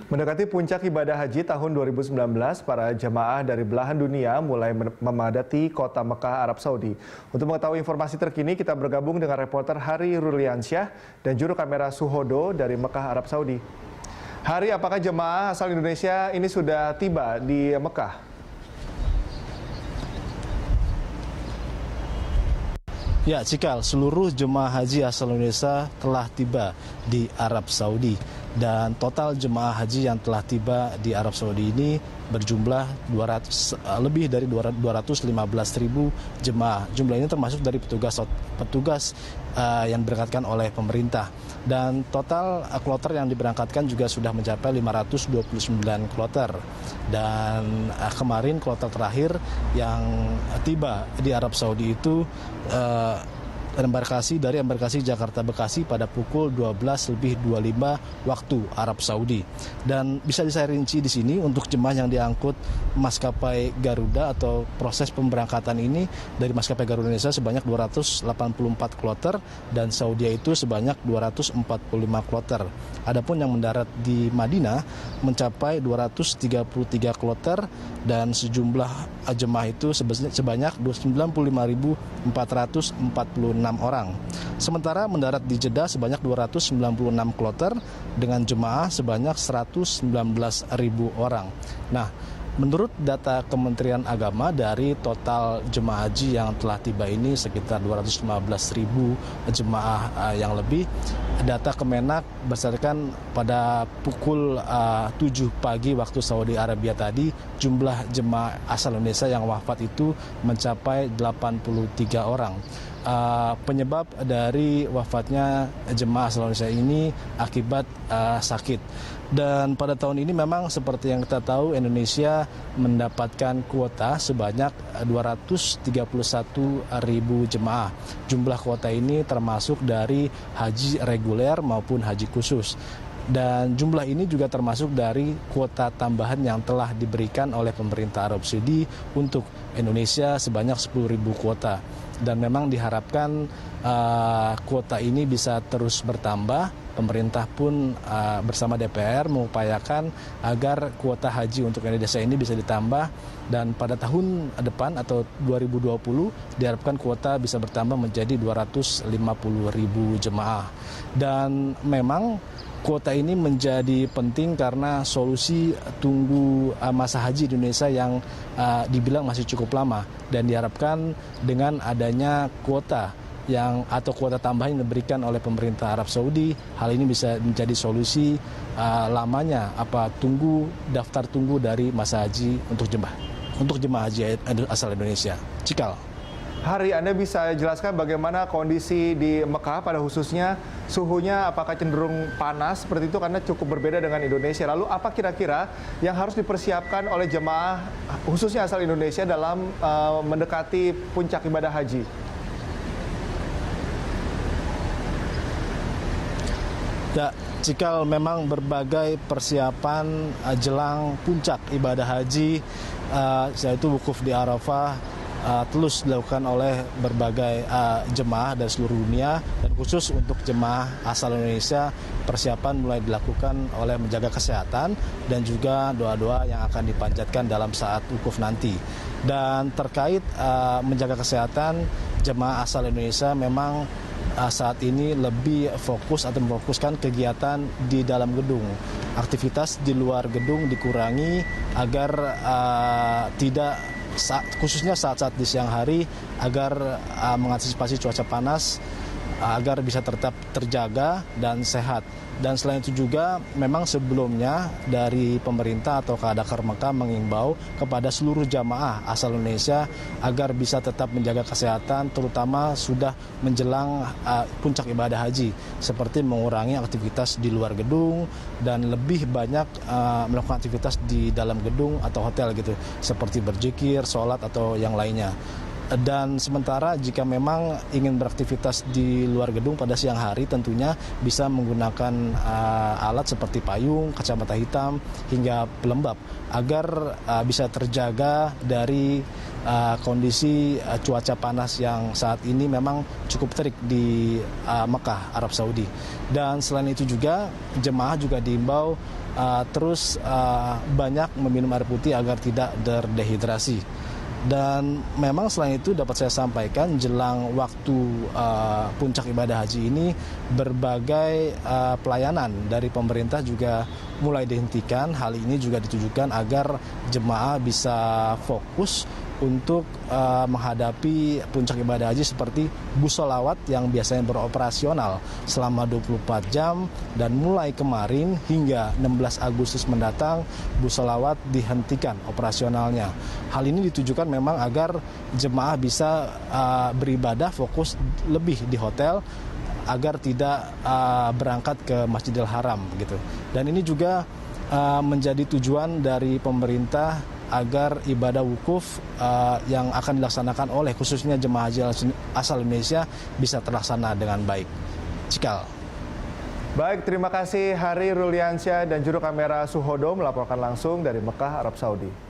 Mendekati puncak ibadah haji tahun 2019, para jemaah dari belahan dunia mulai memadati kota Mekah, Arab Saudi. Untuk mengetahui informasi terkini, kita bergabung dengan reporter Hari Ruliansyah dan juru kamera Suhodo dari Mekah, Arab Saudi. Hari, apakah jemaah asal Indonesia ini sudah tiba di Mekah? Ya, Cikal, seluruh jemaah haji asal Indonesia telah tiba di Arab Saudi. Dan total jemaah haji yang telah tiba di Arab Saudi ini berjumlah lebih dari 215.000 jemaah. Jumlah ini termasuk dari petugas yang diberangkatkan oleh pemerintah. Dan total kloter yang diberangkatkan juga sudah mencapai 529 kloter. Dan kemarin kloter terakhir yang tiba di Arab Saudi itu embarkasi Jakarta Bekasi pada pukul 12:25 waktu Arab Saudi. Dan bisa saya rinci di sini untuk jemaah yang diangkut maskapai Garuda atau proses pemberangkatan ini dari maskapai Garuda Indonesia sebanyak 284 kloter dan Saudi itu sebanyak 245 kloter. Adapun yang mendarat di Madinah mencapai 233 kloter dan sejumlah jemaah itu sebanyak 95.446 orang. Sementara mendarat di Jeddah sebanyak 296 kloter dengan jemaah sebanyak 119.000 orang. Nah, menurut data Kementerian Agama dari total jemaah haji yang telah tiba ini sekitar 215.000 jemaah yang lebih. Data Kemenak berdasarkan pada pukul 7 pagi waktu Saudi Arabia tadi, jumlah jemaah asal Indonesia yang wafat itu mencapai 83 orang. Penyebab dari wafatnya jemaah asal Indonesia ini akibat sakit. Dan pada tahun ini memang seperti yang kita tahu Indonesia mendapatkan kuota sebanyak 231.000 jemaah. Jumlah kuota ini termasuk dari haji reguler maupun haji khusus. Dan jumlah ini juga termasuk dari kuota tambahan yang telah diberikan oleh pemerintah Arab Saudi untuk Indonesia sebanyak 10.000 kuota. Dan memang diharapkan kuota ini bisa terus bertambah. Pemerintah pun bersama DPR mengupayakan agar kuota haji untuk Indonesia ini bisa ditambah. Dan pada tahun depan atau 2020 diharapkan kuota bisa bertambah menjadi 250.000 jemaah. Dan memang kuota ini menjadi penting karena solusi tunggu masa haji di Indonesia yang dibilang masih cukup lama. Dan diharapkan dengan adanya kuota atau kuota tambahan yang diberikan oleh pemerintah Arab Saudi, hal ini bisa menjadi solusi lamanya daftar tunggu dari masa haji untuk jemaah haji asal Indonesia. Cikal. Hari, Anda bisa jelaskan bagaimana kondisi di Mekah pada khususnya suhunya apakah cenderung panas seperti itu karena cukup berbeda dengan Indonesia. Lalu apa kira-kira yang harus dipersiapkan oleh jemaah khususnya asal Indonesia dalam mendekati puncak ibadah haji? Ya, Cikal, memang berbagai persiapan jelang puncak ibadah haji yaitu wukuf di Arafah terus dilakukan oleh berbagai jemaah dari seluruh dunia dan khusus untuk jemaah asal Indonesia persiapan mulai dilakukan oleh menjaga kesehatan dan juga doa-doa yang akan dipanjatkan dalam saat wukuf nanti. Dan terkait menjaga kesehatan jemaah asal Indonesia memang saat ini lebih fokus atau memfokuskan kegiatan di dalam gedung. Aktivitas di luar gedung dikurangi agar khususnya saat-saat di siang hari agar mengantisipasi cuaca panas agar bisa tetap terjaga dan sehat. Dan selain itu juga memang sebelumnya dari pemerintah atau Kadakar Mekah mengimbau kepada seluruh jamaah asal Indonesia agar bisa tetap menjaga kesehatan terutama sudah menjelang puncak ibadah haji seperti mengurangi aktivitas di luar gedung dan lebih banyak melakukan aktivitas di dalam gedung atau hotel gitu seperti berzikir, sholat atau yang lainnya. Dan sementara jika memang ingin beraktivitas di luar gedung pada siang hari tentunya bisa menggunakan alat seperti payung, kacamata hitam hingga pelembab agar bisa terjaga dari kondisi cuaca panas yang saat ini memang cukup terik di Mekah, Arab Saudi. Dan selain itu juga jemaah juga diimbau terus banyak meminum air putih agar tidak terdehidrasi. Dan memang selain itu dapat saya sampaikan jelang waktu puncak ibadah haji ini berbagai pelayanan dari pemerintah juga mulai dihentikan. Hal ini juga ditujukan agar jemaah bisa fokus untuk menghadapi puncak ibadah haji seperti bus sholawat yang biasanya beroperasional selama 24 jam dan mulai kemarin hingga 16 Agustus mendatang bus sholawat dihentikan operasionalnya. Hal ini ditujukan memang agar jemaah bisa beribadah fokus lebih di hotel agar tidak berangkat ke Masjidil Haram gitu. Dan ini juga menjadi tujuan dari pemerintah agar ibadah wukuf yang akan dilaksanakan oleh khususnya jemaah haji asal Indonesia bisa terlaksana dengan baik. Cikal. Baik, terima kasih Hari Ruliansyah dan juru kamera Suhodo melaporkan langsung dari Mekah, Arab Saudi.